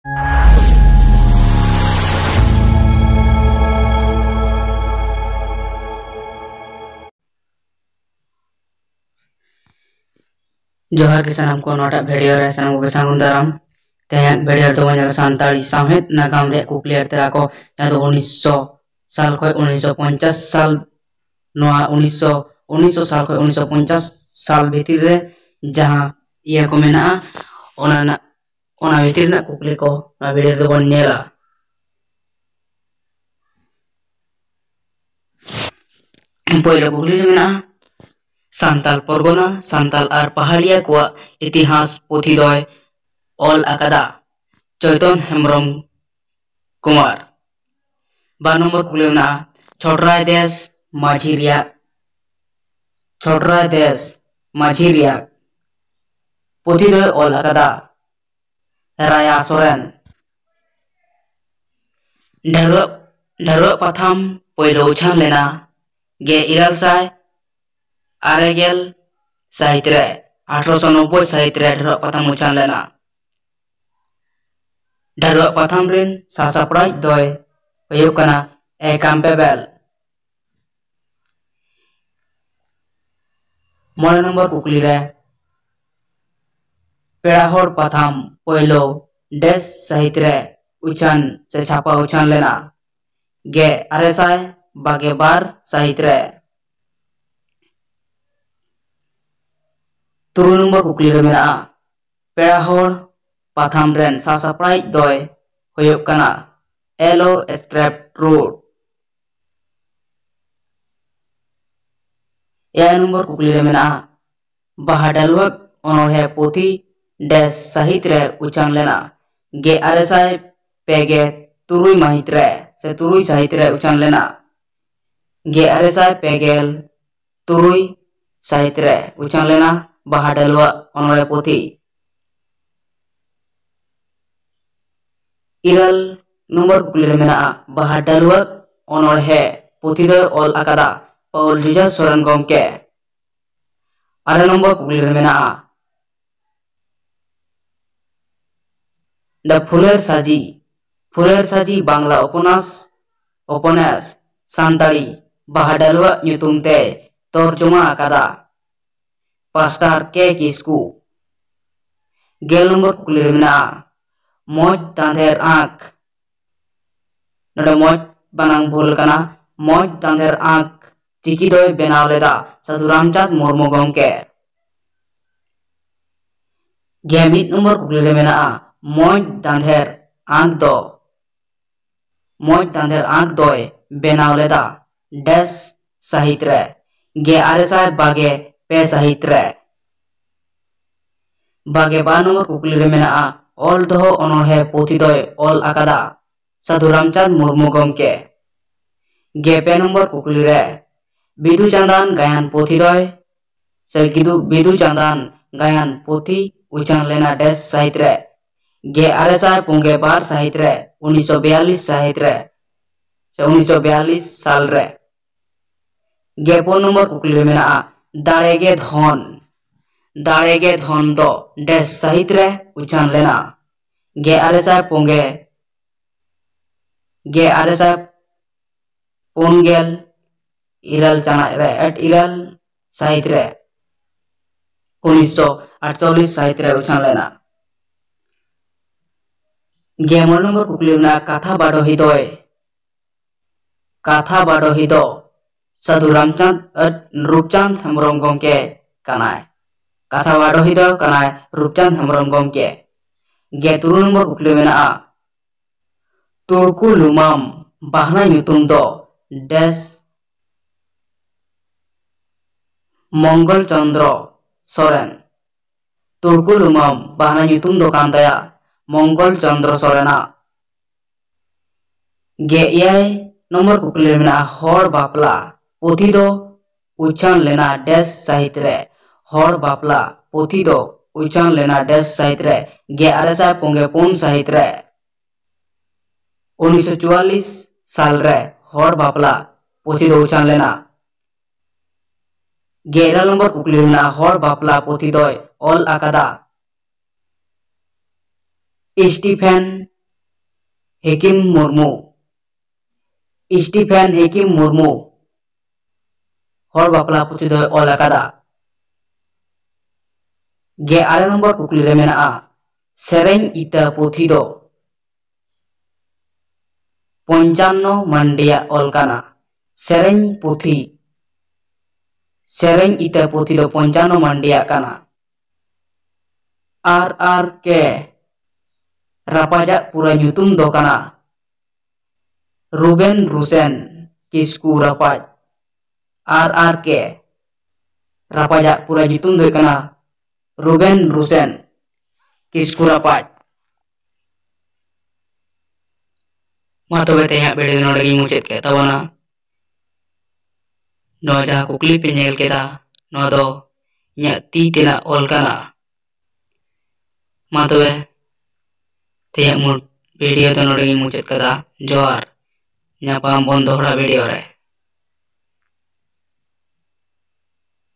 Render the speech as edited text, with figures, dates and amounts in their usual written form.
जोहार के सानाम को नोटा वीडियो रे सानाम को सांगुन दाराम तेहक वीडियो तो वजह सांताली सामहित नागाम रे कुक्लियर तेरा को या तो 1900 साल को 1950 साल नोआ 1900 साल को 1950 साल भीतर रे जहां ये को मेना ओना भीतर ना कुक्ली को ना वीडियो तो बन नेला पहले कुक्ली मेना सांताल परगना सांताल आर पहाड़िया को इतिहास पुथी दोय ऑल अकादा चैतन हेम्ब्रम कुमार बा नंबर कुलेना छोटराय देश माझिरिया पुथी दोय ऑल अकादा राया सोरेन ढेरो पथाम पहले उछान लेना गे इराल साय आरेगेल साहित्य 1890 साहित्य ढेरो पथाम उछान लेना ढेरो पथाम रिन सासापड़ाई दोय हुयुकना ए कैंपेबल मोड़े नंबर कुकली रे पेड़ाहोड़ पथाम पहलो देश साहित्य उछान से छापा उछान लेना गे अरेसाय बागे बार साहित्य तुरु नंबर कुकली रे मेरा पेड़ाहोड़ पथाम रेन सासापड़ाई दोय हुयुकना एलो स्ट्रैप रोड या नंबर कुकली रे मेना बहाडलवक ओनोहे पोथी देश साहित्य उछान लेना गे अरेसाय पेगे तुरुई माहित रे से तुरुई साहित्य उछान लेना गे अरेसाय पेगेल तुरुई साहित्य उछान लेना बहाडलवा ओनोहे पोथी इरल नंबर कुकली रे मेना बहाडलवा ओनोहे पोथी दो ऑल अकादा पौल जुजा सोरेन गमके आरे नंबर कुकली रे मेना द फुलेर साजी बांग्ला उपन्यास सांताली बहाडलवा ᱧᱩᱛᱩᱢ ते तर्जुमा अकादा पास्टर के किस्कू गेल नंबर कुकली रे मेना मौज दांधेर आंख नडे मौज बनांग भूल कना मौज दांधेर आंख चिकी दोय बेनाव लेदा साधु रामचंद मुर्मू गमके गे मिद नंबर कुकली रे मेना मौज दांधेर आंख दोय बेनाव लेदा देश साहित्य गे आरेसाय बागे पे साहित्य बागे बा नंबर कुकली रे मेना ऑल दोहो ओनोहे पोथी दोय ऑल अकादा साधु रामचंद मुर्मू गमके गे पे नंबर कुकली रे बिदु चांदान गायन पोथी दोय से बिदु चांदान गायन पोथी उछान लेना देश साहित्य गे आरेसाय पुंगे बार साहित्य 1942 साहित्य से 1942 साल रे गे पो नंबर कुकली रे मेना दाड़ेगे धन दो देश साहित्य उछान लेना गे आरेसाय पुनगेल इरल चाना रे एट इरल साहित्य 1948 साहित्य उछान लेना गे मोड़ नंबर कुकली रे कथा बाडोही दो साधु रामचंद रूपचंद हेम्ब्रम गमके कनाय कथा बाडोही दो कनाय रूपचंद हेम्ब्रम गमके गे तुरु नंबर कुकली मेना तुड़कू लुमाम बाहना ᱧᱩᱛᱩᱢ दो देश मंगल चंद्र सोरेन तुड़कू लुमाम बाहना ᱧᱩᱛᱩᱢ दो कान ताया मंगल चंद्र सोरेना गे एयाय नंबर कुकली मेना हर बापला पोथी दो उछान लेना देश साहित्य हर बापला पोथी दो उछान लेना देश साहित्य गे आरेसाय पुंगे पुन साहित्य 1944 साल रे हर बापला पोथी दो उछान लेना गे इराल नंबर कुकली मेना हर बापला पोथी दोय ऑल अकादा स्टीफेन हेकिम मुर्मू स्टीफेन हेकिम मुर्मू हर बापला पुथि दो ऑल अकादा। 9 नंबर कुकली रे मेना सेरेñ इता पुथि दो 55 मांडिया ऑल काना। सेरेñ इता पुथि दो 55 मांडिया काना। आर के रापाजा पूरा nyutum दो काना रूबेन रूसेन किस्कू रापाज। आर के रापाजा पूरा nyutum दो काना रूबेन रूसेन किस्कू रापाज। मा तबे तेया बेड़े नोडे गी मुचेत के तबना नो जहां कुकली पे नेल केदा नो दो nya ti tina ol kana। मा तबे तेया मुड वीडियो तो नोडे गी मुचेत कदा जोहार। nya pam bon dohra video रे।